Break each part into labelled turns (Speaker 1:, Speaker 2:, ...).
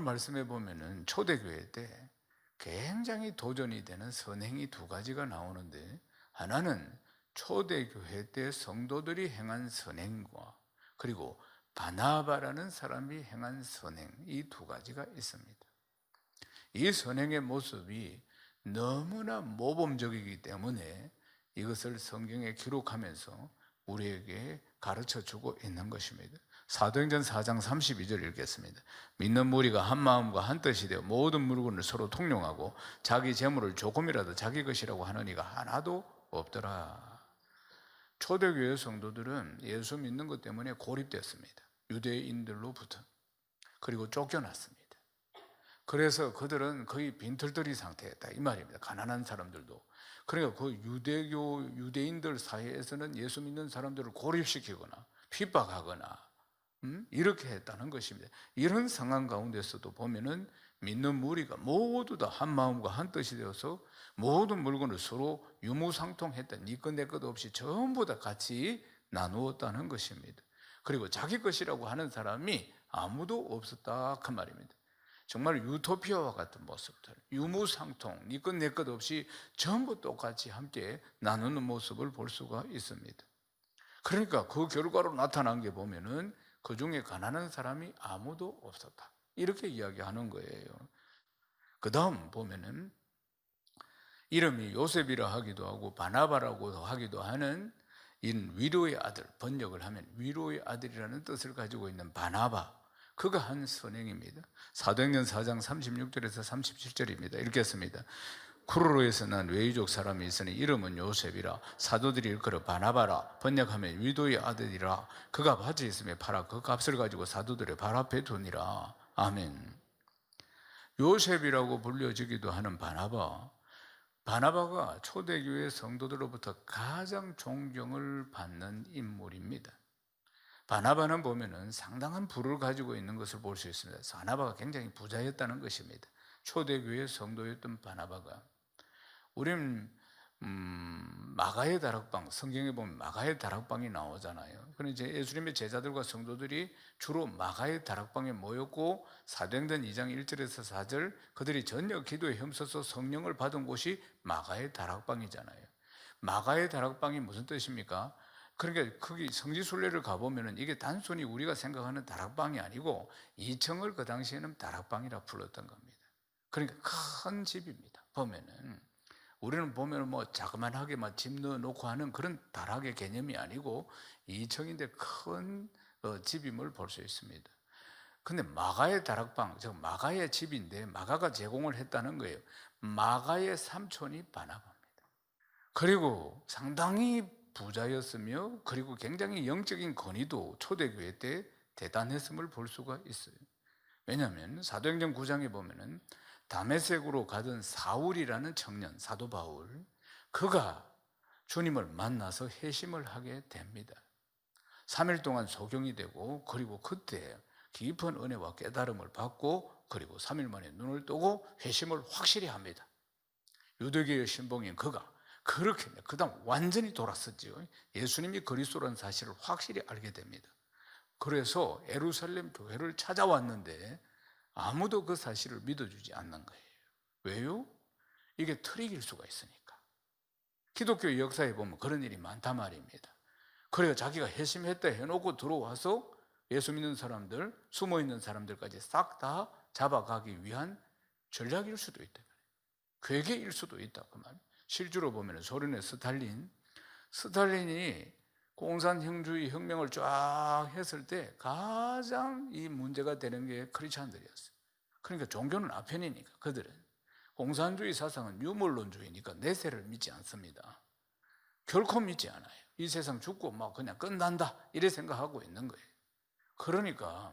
Speaker 1: 말씀해 보면은 초대교회 때 굉장히 도전이 되는 선행이 두 가지가 나오는데, 하나는 초대교회 때 성도들이 행한 선행과, 그리고 바나바라는 사람이 행한 선행, 이 두 가지가 있습니다. 이 선행의 모습이 너무나 모범적이기 때문에 이것을 성경에 기록하면서 우리에게 가르쳐 주고 있는 것입니다. 사도행전 4장 32절 읽겠습니다. 믿는 무리가 한 마음과 한 뜻이 되어 모든 물건을 서로 통용하고 자기 재물을 조금이라도 자기 것이라고 하는 이가 하나도 없더라. 초대교회 성도들은 예수 믿는 것 때문에 고립됐습니다. 유대인들로부터. 그리고 쫓겨났습니다. 그래서 그들은 거의 빈털터리 상태였다 이 말입니다. 가난한 사람들도. 그러니까 그 유대인들 사이에서는 예수 믿는 사람들을 고립시키거나 핍박하거나 이렇게 했다는 것입니다. 이런 상황 가운데서도 보면은 믿는 무리가 모두 다 한 마음과 한 뜻이 되어서 모든 물건을 서로 유무상통했다. 네 것 내 것 없이 전부 다 같이 나누었다는 것입니다. 그리고 자기 것이라고 하는 사람이 아무도 없었다 그 말입니다. 정말 유토피아와 같은 모습들, 유무상통, 네 것 내 것 없이 전부 똑같이 함께 나누는 모습을 볼 수가 있습니다. 그러니까 그 결과로 나타난 게 보면은 그 중에 가난한 사람이 아무도 없었다, 이렇게 이야기하는 거예요. 그 다음 보면은 이름이 요셉이라 하기도 하고 바나바라고 하기도 하는 이 위로의 아들, 번역을 하면 위로의 아들이라는 뜻을 가지고 있는 바나바, 그가 한 선행입니다. 사도행전 4장 36절에서 37절입니다. 읽겠습니다. 쿠르로에서 난 외이족 사람이 있으니 이름은 요셉이라 사도들이 일컬어 바나바라, 번역하면 위도의 아들이라. 그가 밭이 있으며 팔아 그 값을 가지고 사도들의 발 앞에 두니라. 아멘. 요셉이라고 불려지기도 하는 바나바가 초대교회 성도들로부터 가장 존경을 받는 인물입니다. 바나바는 보면은 상당한 부를 가지고 있는 것을 볼 수 있습니다. 바나바가 굉장히 부자였다는 것입니다. 초대교회 성도였던 바나바가. 우리는 마가의 다락방, 성경에 보면 마가의 다락방이 나오잖아요. 그런데 이제 예수님의 제자들과 성도들이 주로 마가의 다락방에 모였고, 사도행전 2장 1절에서 4절 그들이 전혀 기도에 힘써서 성령을 받은 곳이 마가의 다락방이잖아요. 마가의 다락방이 무슨 뜻입니까? 그러니까 거기 성지순례를 가보면은 이게 단순히 우리가 생각하는 다락방이 아니고 2층을 그 당시에는 다락방이라 불렀던 겁니다. 그러니까 큰 집입니다. 보면은 우리는 보면 뭐 자그만하게 막 집 넣어놓고 하는 그런 다락의 개념이 아니고 2층인데 큰 집임을 볼 수 있습니다. 근데 마가의 다락방, 즉 마가의 집인데 마가가 제공을 했다는 거예요. 마가의 삼촌이 바나바입니다. 그리고 상당히 부자였으며, 그리고 굉장히 영적인 권위도 초대교회 때 대단했음을 볼 수가 있어요. 왜냐하면 사도행전 9장에 보면은 다메섹으로 가던 사울이라는 청년, 사도 바울, 그가 주님을 만나서 회심을 하게 됩니다. 3일 동안 소경이 되고, 그리고 그때 깊은 은혜와 깨달음을 받고, 그리고 3일 만에 눈을 뜨고 회심을 확실히 합니다. 유대교의 신봉인 그가 그렇게 그 다음 완전히 돌았었죠. 예수님이 그리스도라는 사실을 확실히 알게 됩니다. 그래서 예루살렘 교회를 찾아왔는데 아무도 그 사실을 믿어주지 않는 거예요. 왜요? 이게 트릭일 수가 있으니까. 기독교 역사에 보면 그런 일이 많단 말입니다. 그래서 자기가 회심했다 해놓고 들어와서 예수 믿는 사람들, 숨어있는 사람들까지 싹 다 잡아가기 위한 전략일 수도 있다. 괴계일 수도 있다 그 말. 실제로 보면 소련의 스탈린이 공산형주의 혁명을 쫙 했을 때 가장 이 문제가 되는 게 크리스찬들이었어요. 그러니까 종교는 아편이니까 그들은 공산주의 사상은 유물론주의니까 내세를 믿지 않습니다. 결코 믿지 않아요. 이 세상 죽고 막 그냥 끝난다 이래 생각하고 있는 거예요. 그러니까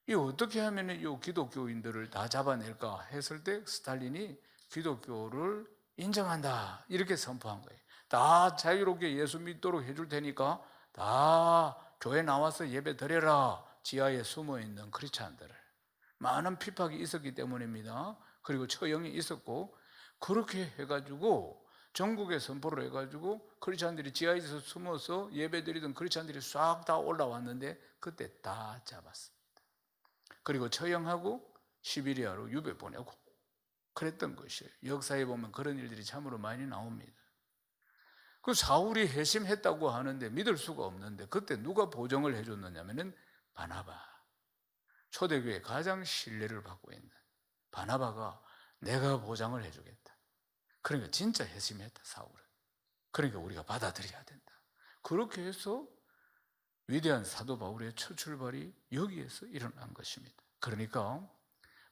Speaker 1: 이 어떻게 하면 이 기독교인들을 다 잡아낼까 했을 때 스탈린이 기독교를 인정한다 이렇게 선포한 거예요. 다 자유롭게 예수 믿도록 해줄 테니까 다 교회 나와서 예배 드려라. 지하에 숨어있는 크리스찬들을. 많은 핍박이 있었기 때문입니다. 그리고 처형이 있었고, 그렇게 해가지고 전국에 선포를 해가지고 크리스찬들이 지하에서 숨어서 예배 드리던 크리스찬들이 싹 다 올라왔는데 그때 다 잡았습니다. 그리고 처형하고 시베리아로 유배 보내고 그랬던 것이에요. 역사에 보면 그런 일들이 참으로 많이 나옵니다. 그 사울이 회심했다고 하는데 믿을 수가 없는데 그때 누가 보증을 해줬느냐면은 바나바, 초대교회 가장 신뢰를 받고 있는 바나바가 내가 보장을 해주겠다. 그러니까 진짜 회심했다, 사울은. 그러니까 우리가 받아들여야 된다. 그렇게 해서 위대한 사도 바울의 첫 출발이 여기에서 일어난 것입니다. 그러니까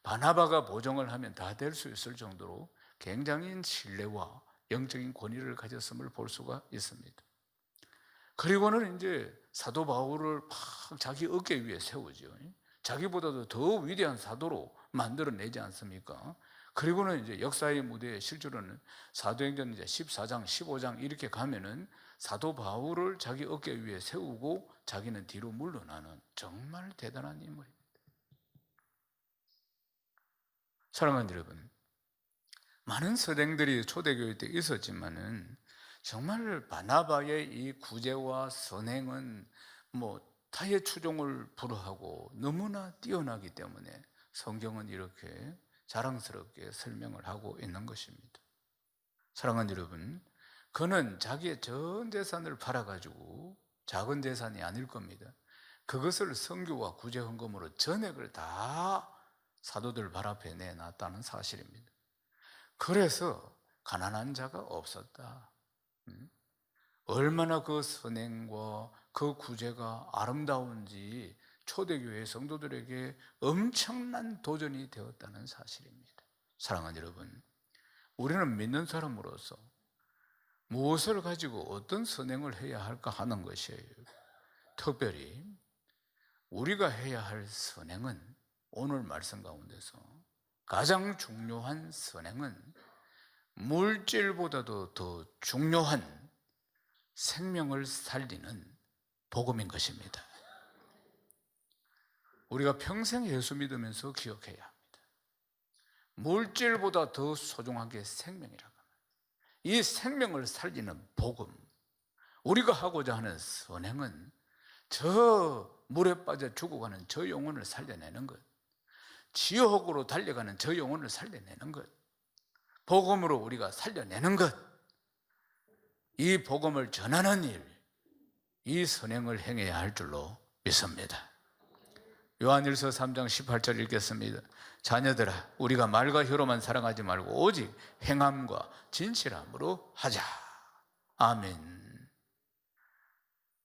Speaker 1: 바나바가 보증을 하면 다 될 수 있을 정도로 굉장히 신뢰와 영적인 권위를 가졌음을 볼 수가 있습니다. 그리고는 이제 사도 바울을 막 자기 어깨 위에 세우죠. 자기보다도 더 위대한 사도로 만들어내지 않습니까? 그리고는 이제 역사의 무대에 실제로는 사도행전 이제 14장, 15장 이렇게 가면은 사도 바울을 자기 어깨 위에 세우고 자기는 뒤로 물러나는 정말 대단한 인물입니다. 사랑하는 여러분, 많은 선행들이 초대교회 때 있었지만은 정말 바나바의 이 구제와 선행은 타의 추종을 불허하고 너무나 뛰어나기 때문에 성경은 이렇게 자랑스럽게 설명을 하고 있는 것입니다. 사랑하는 여러분, 그는 자기의 전 재산을 팔아가지고, 작은 재산이 아닐 겁니다, 그것을 선교와 구제 헌금으로 전액을 다 사도들 발 앞에 내놨다는 사실입니다. 그래서 가난한 자가 없었다. 얼마나 그 선행과 그 구제가 아름다운지 초대교회 성도들에게 엄청난 도전이 되었다는 사실입니다. 사랑하는 여러분, 우리는 믿는 사람으로서 무엇을 가지고 어떤 선행을 해야 할까 하는 것이에요. 특별히 우리가 해야 할 선행은, 오늘 말씀 가운데서 가장 중요한 선행은 물질보다도 더 중요한 생명을 살리는 복음인 것입니다. 우리가 평생 예수 믿으면서 기억해야 합니다. 물질보다 더 소중한 게 생명이라고 합니다. 이 생명을 살리는 복음, 우리가 하고자 하는 선행은 저 물에 빠져 죽어가는 저 영혼을 살려내는 것, 지옥으로 달려가는 저 영혼을 살려내는 것, 복음으로 우리가 살려내는 것, 이 복음을 전하는 일, 이 선행을 행해야 할 줄로 믿습니다. 요한일서 3장 18절 읽겠습니다. 자녀들아, 우리가 말과 혀로만 사랑하지 말고 오직 행함과 진실함으로 하자. 아멘.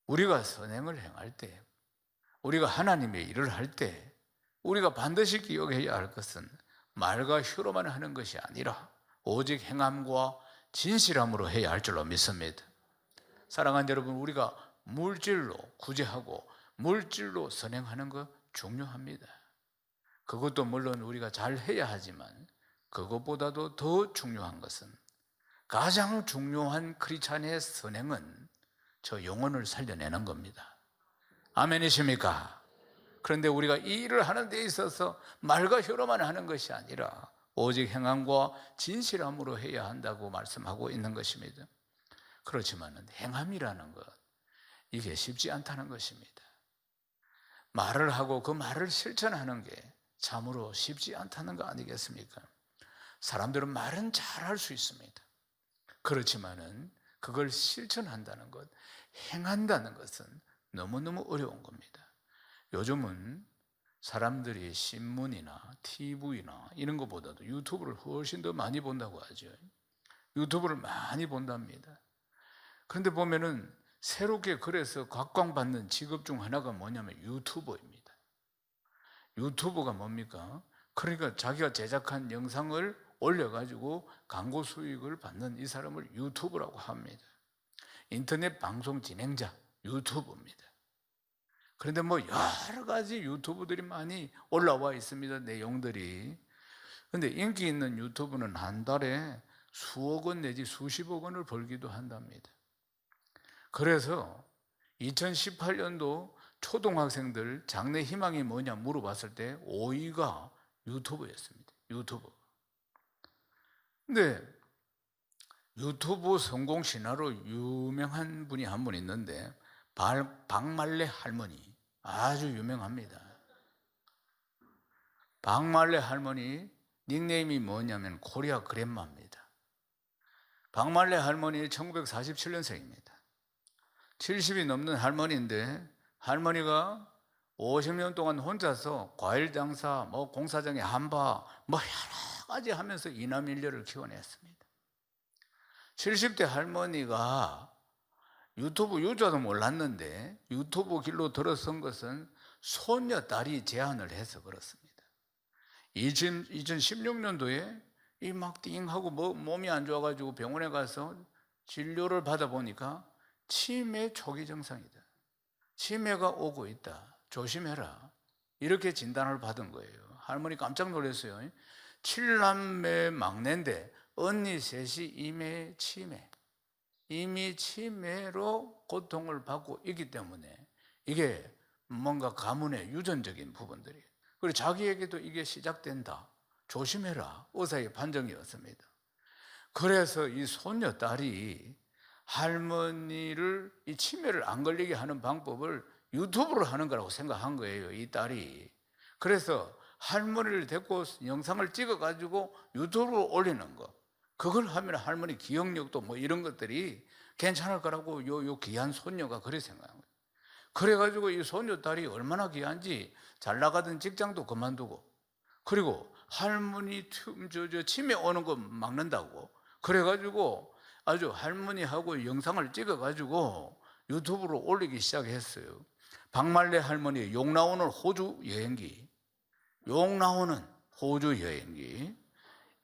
Speaker 1: 우리가 선행을 행할 때, 우리가 하나님의 일을 할 때 우리가 반드시 기억해야 할 것은 말과 혀로만 하는 것이 아니라 오직 행함과 진실함으로 해야 할 줄로 믿습니다. 사랑하는 여러분, 우리가 물질로 구제하고 물질로 선행하는 것 중요합니다. 그것도 물론 우리가 잘 해야 하지만 그것보다도 더 중요한 것은, 가장 중요한 크리스찬의 선행은 저 영혼을 살려내는 겁니다. 아멘이십니까? 그런데 우리가 이 일을 하는 데 있어서 말과 혀로만 하는 것이 아니라 오직 행함과 진실함으로 해야 한다고 말씀하고 있는 것입니다. 그렇지만 행함이라는 것, 이게 쉽지 않다는 것입니다. 말을 하고 그 말을 실천하는 게 참으로 쉽지 않다는 거 아니겠습니까? 사람들은 말은 잘 할 수 있습니다. 그렇지만은 그걸 실천한다는 것, 행한다는 것은 너무너무 어려운 겁니다. 요즘은 사람들이 신문이나 TV나 이런 것보다도 유튜브를 훨씬 더 많이 본다고 하죠. 유튜브를 많이 본답니다. 그런데 보면은 새롭게 그래서 각광받는 직업 중 하나가 뭐냐면 유튜버입니다. 유튜버가 뭡니까? 그러니까 자기가 제작한 영상을 올려가지고 광고 수익을 받는 이 사람을 유튜버라고 합니다. 인터넷 방송 진행자, 유튜버입니다. 그런데 여러 가지 유튜브들이 많이 올라와 있습니다, 내용들이. 그런데 인기 있는 유튜브는 한 달에 수억 원 내지 수십억 원을 벌기도 한답니다. 그래서 2018년도 초등학생들 장래 희망이 뭐냐 물어봤을 때 5위가 유튜브였습니다. 유튜브. 근데 유튜브 성공 신화로 유명한 분이 한 분 있는데, 박말래 할머니, 아주 유명합니다. 박말래 할머니 닉네임이 뭐냐면 코리아 그랜마입니다. 박말래 할머니 1947년생입니다. 70이 넘는 할머니인데 할머니가 50년 동안 혼자서 과일 장사, 공사장에 한바, 여러 가지 하면서 이남일녀를 키워냈습니다. 70대 할머니가 유튜브 유저도 몰랐는데 유튜브 길로 들어선 것은 손녀딸이 제안을 해서 그렇습니다. 2016년도에 이 막 띵하고 몸이 안 좋아가지고 병원에 가서 진료를 받아보니까 치매 초기 증상이다. 치매가 오고 있다. 조심해라. 이렇게 진단을 받은 거예요. 할머니 깜짝 놀랐어요. 7남매 막내인데 언니 셋이 이미 치매로 고통을 받고 있기 때문에 이게 뭔가 가문의 유전적인 부분들이에요. 그리고 자기에게도 이게 시작된다. 조심해라. 의사의 판정이었습니다. 그래서 이 손녀딸이 할머니를 이 치매를 안 걸리게 하는 방법을 유튜브로 하는 거라고 생각한 거예요, 이 딸이. 그래서 할머니를 데리고 영상을 찍어가지고 유튜브로 올리는 거. 그걸 하면 할머니 기억력도 이런 것들이 괜찮을 거라고 요 귀한 손녀가 그렇게 생각한 거예요. 그래가지고 이 손녀딸이 얼마나 귀한지 잘 나가던 직장도 그만두고, 그리고 할머니 치매 오는 거 막는다고 그래가지고 아주 할머니하고 영상을 찍어가지고 유튜브로 올리기 시작했어요. 박말래 할머니 욕 나오는 호주 여행기,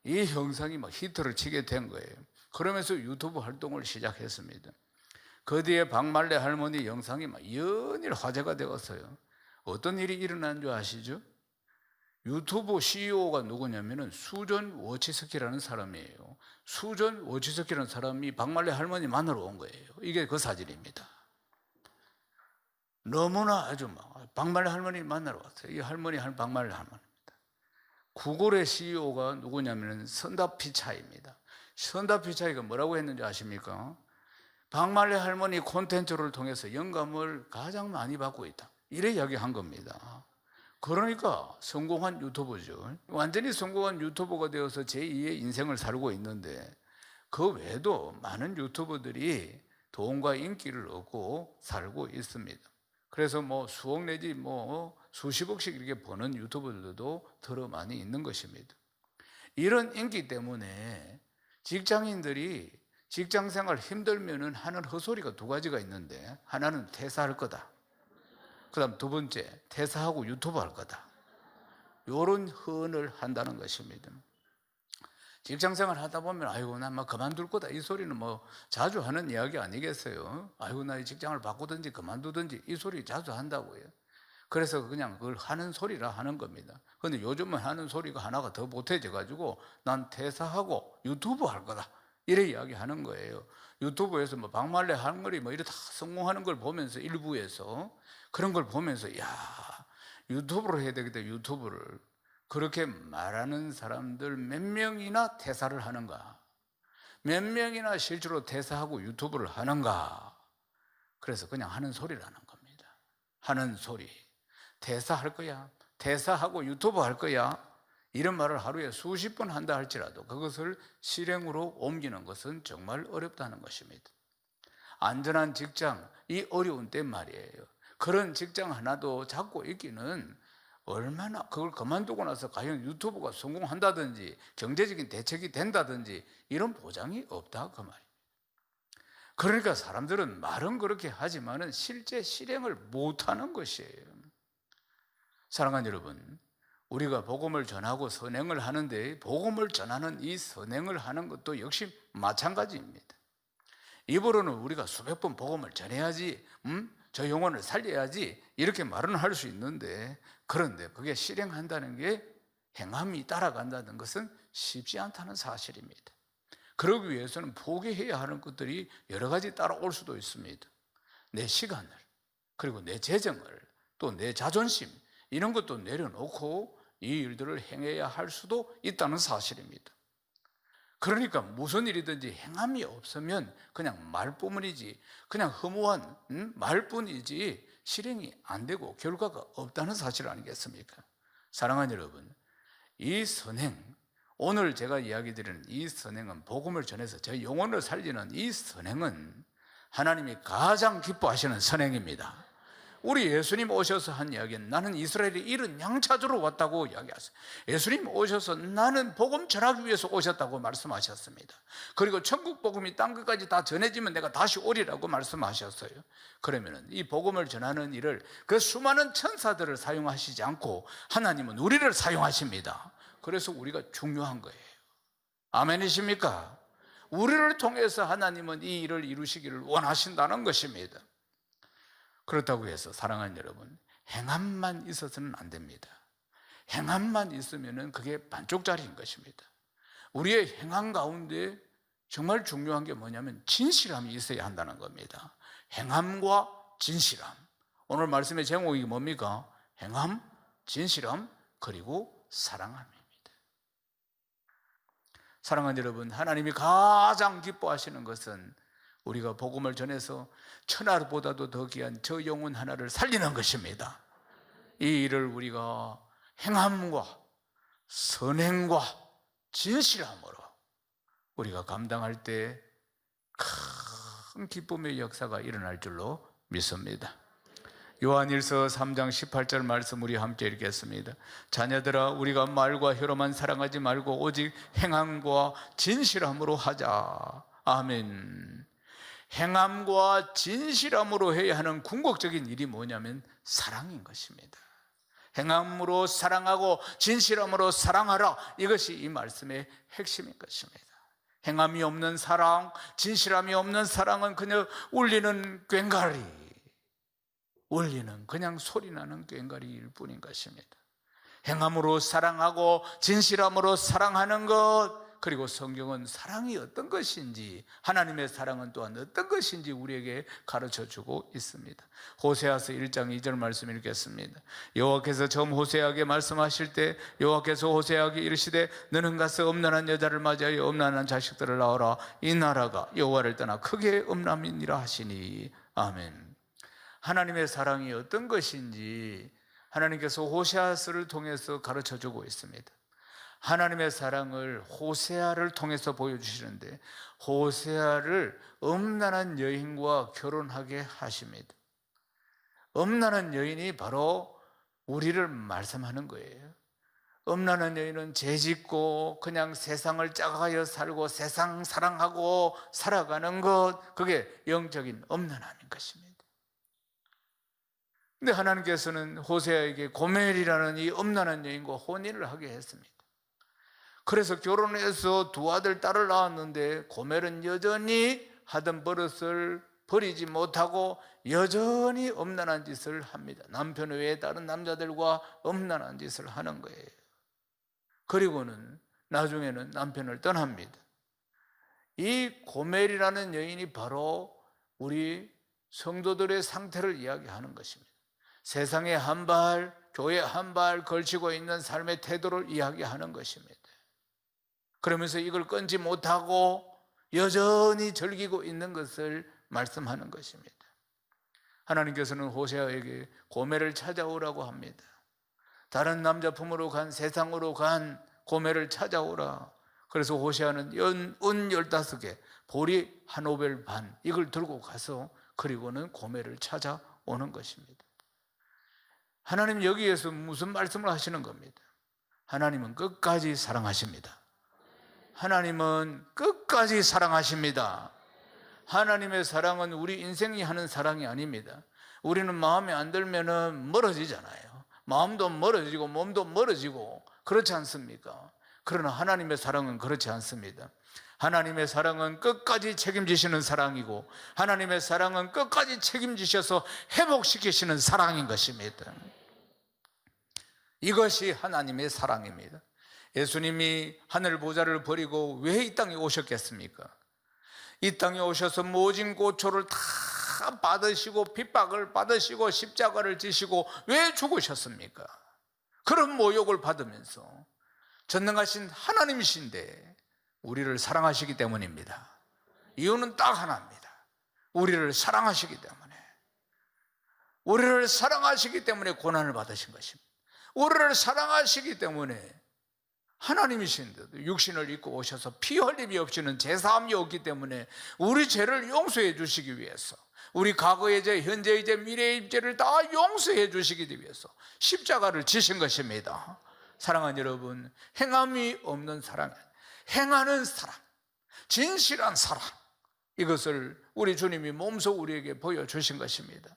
Speaker 1: 이 영상이 막 히트를 치게 된 거예요. 그러면서 유튜브 활동을 시작했습니다. 그 뒤에 박말래 할머니 영상이 막 연일 화제가 되었어요. 어떤 일이 일어난 줄 아시죠? 유튜브 CEO가 누구냐면은 수전 워치스키라는 사람이에요. 수전 워치스키라는 사람이 박말래 할머니 만나러 온 거예요. 이게 그 사진입니다. 너무나 아주 박말래 할머니 만나러 왔어요. 이 박말래 할머니입니다. 구글의 CEO가 누구냐면은 선다피차이입니다. 선다피차이가 뭐라고 했는지 아십니까? 박말래 할머니 콘텐츠를 통해서 영감을 가장 많이 받고 있다. 이래 이야기한 겁니다. 그러니까 성공한 유튜버죠. 완전히 성공한 유튜버가 되어서 제2의 인생을 살고 있는데 그 외에도 많은 유튜버들이 돈과 인기를 얻고 살고 있습니다. 그래서 수억 내지 수십억씩 이렇게 버는 유튜버들도 더러 많이 있는 것입니다. 이런 인기 때문에 직장인들이 직장생활 힘들면은 하는 헛소리가 두 가지가 있는데, 하나는 퇴사할 거다. 그 다음 두 번째, 퇴사하고 유튜브 할 거다. 이런 헌을 한다는 것입니다. 직장생활 하다 보면 아이고 나 그만둘 거다, 이 소리는 자주 하는 이야기 아니겠어요? 아이고 나 이 직장을 바꾸든지 그만두든지 이 소리 자주 한다고요. 그래서 그냥 그걸 하는 소리라 하는 겁니다. 그런데 요즘은 하는 소리가 하나가 더 보태져 가지고 난 퇴사하고 유튜브 할 거다, 이래 이야기 하는 거예요. 유튜브에서 박말래 할머니 이래 다 성공하는 걸 보면서, 일부에서 그런 걸 보면서 유튜브로 해야 되겠다, 유튜브를. 그렇게 말하는 사람들 몇 명이나 퇴사를 하는가? 몇 명이나 실제로 퇴사하고 유튜브를 하는가? 그래서 그냥 하는 소리라는 겁니다. 하는 소리. 퇴사할 거야, 퇴사하고 유튜브 할 거야, 이런 말을 하루에 수십 번 한다 할지라도 그것을 실행으로 옮기는 것은 정말 어렵다는 것입니다. 안전한 직장, 이 어려운 때 말이에요. 그런 직장 하나도 잡고 있기는 얼마나, 그걸 그만두고 나서 과연 유튜브가 성공한다든지 경제적인 대책이 된다든지 이런 보장이 없다, 그 말입니다. 그러니까 사람들은 말은 그렇게 하지만은 실제 실행을 못하는 것이에요. 사랑하는 여러분, 우리가 복음을 전하고 선행을 하는데 복음을 전하는 이 선행을 하는 것도 역시 마찬가지입니다. 입으로는 우리가 수백 번 복음을 전해야지, 저 영혼을 살려야지 이렇게 말은 할 수 있는데, 그런데 그게 실행한다는 게, 행함이 따라간다는 것은 쉽지 않다는 사실입니다. 그러기 위해서는 포기해야 하는 것들이 여러 가지 따라올 수도 있습니다. 내 시간을, 그리고 내 재정을, 또 내 자존심, 이런 것도 내려놓고 이 일들을 행해야 할 수도 있다는 사실입니다. 그러니까 무슨 일이든지 행함이 없으면 그냥 말뿐이지, 그냥 허무한 말뿐이지 실행이 안 되고 결과가 없다는 사실 아니겠습니까? 사랑하는 여러분, 이 선행, 오늘 제가 이야기 드리는 이 선행은, 복음을 전해서 저 영혼을 살리는 이 선행은 하나님이 가장 기뻐하시는 선행입니다. 우리 예수님 오셔서 한 이야기는 나는 이스라엘의 잃은 양 찾으러 왔다고 이야기하세요. 예수님 오셔서 나는 복음 전하기 위해서 오셨다고 말씀하셨습니다. 그리고 천국 복음이 땅 끝까지 다 전해지면 내가 다시 오리라고 말씀하셨어요. 그러면 이 복음을 전하는 일을 그 수많은 천사들을 사용하시지 않고 하나님은 우리를 사용하십니다. 그래서 우리가 중요한 거예요. 아멘이십니까? 우리를 통해서 하나님은 이 일을 이루시기를 원하신다는 것입니다. 그렇다고 해서 사랑하는 여러분, 행함만 있어서는 안 됩니다. 행함만 있으면 그게 반쪽짜리인 것입니다. 우리의 행함 가운데 정말 중요한 게 뭐냐면 진실함이 있어야 한다는 겁니다. 행함과 진실함. 오늘 말씀의 제목이 뭡니까? 행함, 진실함, 그리고 사랑함입니다. 사랑하는 여러분, 하나님이 가장 기뻐하시는 것은 우리가 복음을 전해서 천하보다도 더 귀한 저 영혼 하나를 살리는 것입니다. 이 일을 우리가 행함과 선행과 진실함으로 우리가 감당할 때 큰 기쁨의 역사가 일어날 줄로 믿습니다. 요한일서 3장 18절 말씀 우리 함께 읽겠습니다. 자녀들아, 우리가 말과 혀로만 사랑하지 말고 오직 행함과 진실함으로 하자. 아멘. 행함과 진실함으로 해야 하는 궁극적인 일이 뭐냐면 사랑인 것입니다. 행함으로 사랑하고 진실함으로 사랑하라. 이것이 이 말씀의 핵심인 것입니다. 행함이 없는 사랑, 진실함이 없는 사랑은 그냥 울리는 꽹과리, 울리는 그냥 소리나는 꽹과리일 뿐인 것입니다. 행함으로 사랑하고 진실함으로 사랑하는 것, 그리고 성경은 사랑이 어떤 것인지, 하나님의 사랑은 또한 어떤 것인지 우리에게 가르쳐주고 있습니다. 호세아서 1장 2절 말씀 읽겠습니다. 여호와께서 처음 호세아에게 말씀하실 때 여호와께서 호세아에게 이르시되 너는 가서 음란한 여자를 맞이하여 음란한 자식들을 낳아라. 이 나라가 여호와를 떠나 크게 음란이니라 하시니. 아멘. 하나님의 사랑이 어떤 것인지 하나님께서 호세아서를 통해서 가르쳐주고 있습니다. 하나님의 사랑을 호세아를 통해서 보여주시는데 호세아를 음란한 여인과 결혼하게 하십니다. 음란한 여인이 바로 우리를 말씀하는 거예요. 음란한 여인은 죄짓고 그냥 세상을 짜가여 살고 세상 사랑하고 살아가는 것, 그게 영적인 음란함인 것입니다. 근데 하나님께서는 호세아에게 고멜이라는 이 음란한 여인과 혼인을 하게 했습니다. 그래서 결혼해서 두 아들, 딸을 낳았는데 고멜은 여전히 하던 버릇을 버리지 못하고 여전히 음란한 짓을 합니다. 남편 외에 다른 남자들과 음란한 짓을 하는 거예요. 그리고는 나중에는 남편을 떠납니다. 이 고멜이라는 여인이 바로 우리 성도들의 상태를 이야기하는 것입니다. 세상에 한 발, 교회에 한 발 걸치고 있는 삶의 태도를 이야기하는 것입니다. 그러면서 이걸 끊지 못하고 여전히 즐기고 있는 것을 말씀하는 것입니다. 하나님께서는 호세아에게 고멜을 찾아오라고 합니다. 다른 남자 품으로 간, 세상으로 간 고멜을 찾아오라. 그래서 호세아는 은 15개, 보리 한 오벨 반, 이걸 들고 가서 그리고는 고멜을 찾아오는 것입니다. 하나님 여기에서 무슨 말씀을 하시는 겁니다? 하나님은 끝까지 사랑하십니다. 하나님은 끝까지 사랑하십니다. 하나님의 사랑은 우리 인생이 하는 사랑이 아닙니다. 우리는 마음에 안 들면 멀어지잖아요. 마음도 멀어지고 몸도 멀어지고 그렇지 않습니까? 그러나 하나님의 사랑은 그렇지 않습니다. 하나님의 사랑은 끝까지 책임지시는 사랑이고 하나님의 사랑은 끝까지 책임지셔서 회복시키시는 사랑인 것입니다. 이것이 하나님의 사랑입니다. 예수님이 하늘 보좌를 버리고 왜 이 땅에 오셨겠습니까? 이 땅에 오셔서 모진 고초를 다 받으시고 핍박을 받으시고 십자가를 지시고 왜 죽으셨습니까? 그런 모욕을 받으면서 전능하신 하나님이신데 우리를 사랑하시기 때문입니다. 이유는 딱 하나입니다. 우리를 사랑하시기 때문에, 우리를 사랑하시기 때문에 고난을 받으신 것입니다. 우리를 사랑하시기 때문에 하나님이신데도 육신을 입고 오셔서 피 흘림이 없이는 제사함이 없기 때문에 우리 죄를 용서해 주시기 위해서, 우리 과거의 죄, 현재의 죄, 미래의 죄를 다 용서해 주시기 위해서 십자가를 지신 것입니다. 사랑하는 여러분, 행함이 없는 사랑, 행하는 사랑, 진실한 사랑, 이것을 우리 주님이 몸소 우리에게 보여주신 것입니다.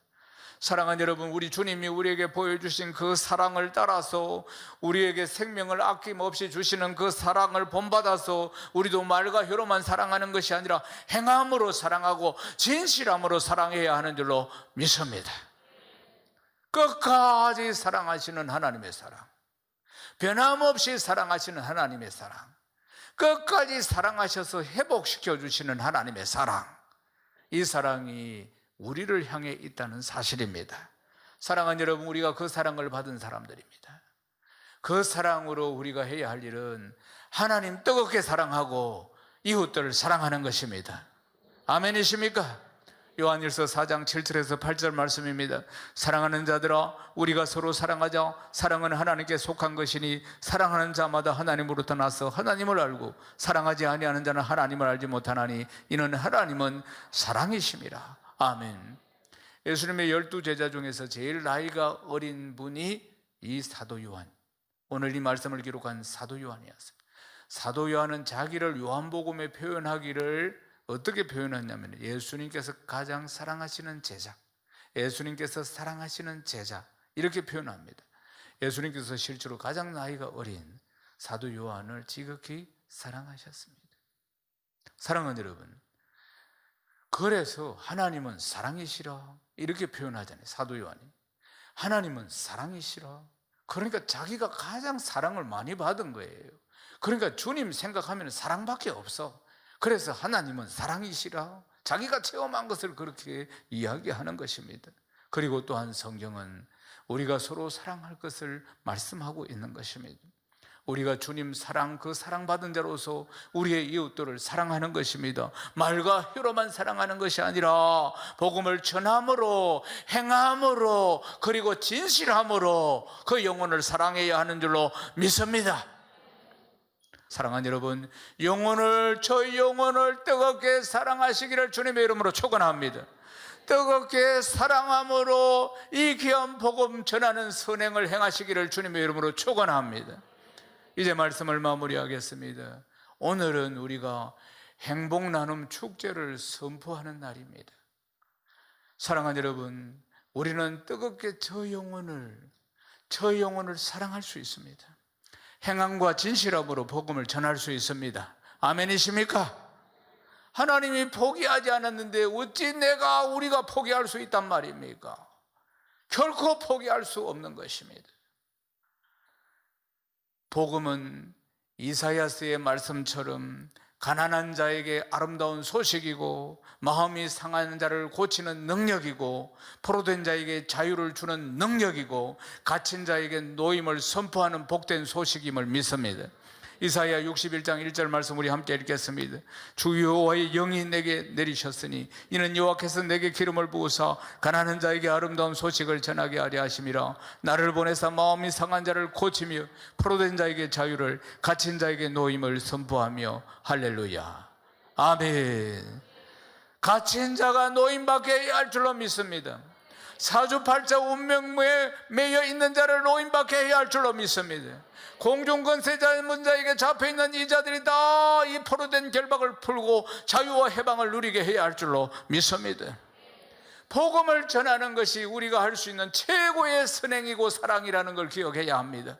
Speaker 1: 사랑하는 여러분, 우리 주님이 우리에게 보여주신 그 사랑을 따라서 우리에게 생명을 아낌없이 주시는 그 사랑을 본받아서 우리도 말과 혀로만 사랑하는 것이 아니라 행함으로 사랑하고 진실함으로 사랑해야 하는 줄로 믿습니다. 끝까지 사랑하시는 하나님의 사랑, 변함없이 사랑하시는 하나님의 사랑, 끝까지 사랑하셔서 회복시켜 주시는 하나님의 사랑, 이 사랑이 우리를 향해 있다는 사실입니다. 사랑하는 여러분, 우리가 그 사랑을 받은 사람들입니다. 그 사랑으로 우리가 해야 할 일은 하나님 뜨겁게 사랑하고 이웃들을 사랑하는 것입니다. 아멘이십니까? 요한일서 4장 7절에서 8절 말씀입니다. 사랑하는 자들아, 우리가 서로 사랑하자. 사랑은 하나님께 속한 것이니 사랑하는 자마다 하나님으로부터 나서 하나님을 알고 사랑하지 아니하는 자는 하나님을 알지 못하나니 이는 하나님은 사랑이심이라. 아멘. 예수님의 12제자 중에서 제일 나이가 어린 분이 이 사도 요한, 오늘 이 말씀을 기록한 사도 요한이었습니다. 사도 요한은 자기를 요한복음에 표현하기를 어떻게 표현했냐면, 예수님께서 가장 사랑하시는 제자, 예수님께서 사랑하시는 제자, 이렇게 표현합니다. 예수님께서 실제로 가장 나이가 어린 사도 요한을 지극히 사랑하셨습니다. 사랑하는 여러분, 그래서 하나님은 사랑이시라 이렇게 표현하잖아요. 사도 요한이 하나님은 사랑이시라, 그러니까 자기가 가장 사랑을 많이 받은 거예요. 그러니까 주님 생각하면 사랑밖에 없어. 그래서 하나님은 사랑이시라, 자기가 체험한 것을 그렇게 이야기하는 것입니다. 그리고 또한 성경은 우리가 서로 사랑할 것을 말씀하고 있는 것입니다. 우리가 주님 사랑, 그 사랑받은 자로서 우리의 이웃들을 사랑하는 것입니다. 말과 혀로만 사랑하는 것이 아니라 복음을 전함으로, 행함으로, 그리고 진실함으로 그 영혼을 사랑해야 하는 줄로 믿습니다. 사랑하는 여러분, 저희 영혼을 뜨겁게 사랑하시기를 주님의 이름으로 축원합니다. 뜨겁게 사랑함으로 이 귀한 복음 전하는 선행을 행하시기를 주님의 이름으로 축원합니다. 이제 말씀을 마무리하겠습니다. 오늘은 우리가 행복 나눔 축제를 선포하는 날입니다. 사랑하는 여러분, 우리는 뜨겁게 저 영혼을 사랑할 수 있습니다. 행함과 진실함으로 복음을 전할 수 있습니다. 아멘이십니까? 하나님이 포기하지 않았는데 어찌 우리가 포기할 수 있단 말입니까? 결코 포기할 수 없는 것입니다. 복음은 이사야서의 말씀처럼 가난한 자에게 아름다운 소식이고, 마음이 상한 자를 고치는 능력이고, 포로된 자에게 자유를 주는 능력이고, 갇힌 자에게 노임을 선포하는 복된 소식임을 믿습니다. 이사야 61장 1절 말씀 우리 함께 읽겠습니다. 주 여호와의 영이 내게 내리셨으니 이는 여호와께서 내게 기름을 부으사 가난한 자에게 아름다운 소식을 전하게 하려 하심이라. 나를 보내사 마음이 상한 자를 고치며 포로된 자에게 자유를, 갇힌 자에게 노임을 선포하며. 할렐루야. 아멘. 갇힌 자가 노임받게 해야 할 줄로 믿습니다. 사주팔자 운명에 매여 있는 자를 노임받게 해야 할 줄로 믿습니다. 공중권세자 문자에게 잡혀있는 이 자들이 다 이 포로된 결박을 풀고 자유와 해방을 누리게 해야 할 줄로 믿습니다. 복음을 전하는 것이 우리가 할 수 있는 최고의 선행이고 사랑이라는 걸 기억해야 합니다.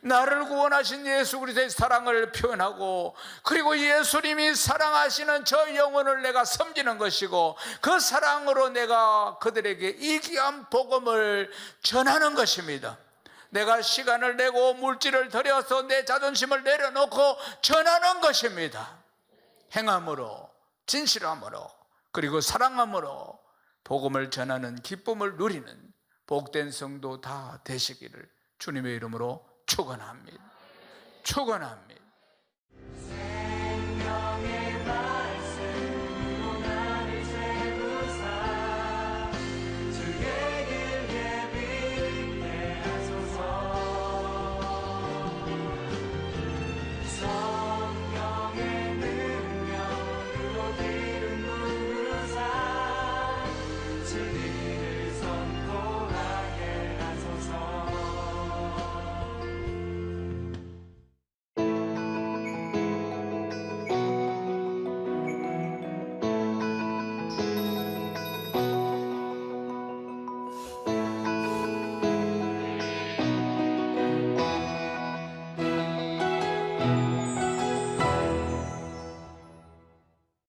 Speaker 1: 나를 구원하신 예수 그리스도의 사랑을 표현하고, 그리고 예수님이 사랑하시는 저 영혼을 내가 섬기는 것이고, 그 사랑으로 내가 그들에게 이 귀한 복음을 전하는 것입니다. 내가 시간을 내고 물질을 들여서 내 자존심을 내려놓고 전하는 것입니다. 행함으로, 진실함으로, 그리고 사랑함으로 복음을 전하는 기쁨을 누리는 복된 성도 다 되시기를 주님의 이름으로 축원합니다. 축원합니다.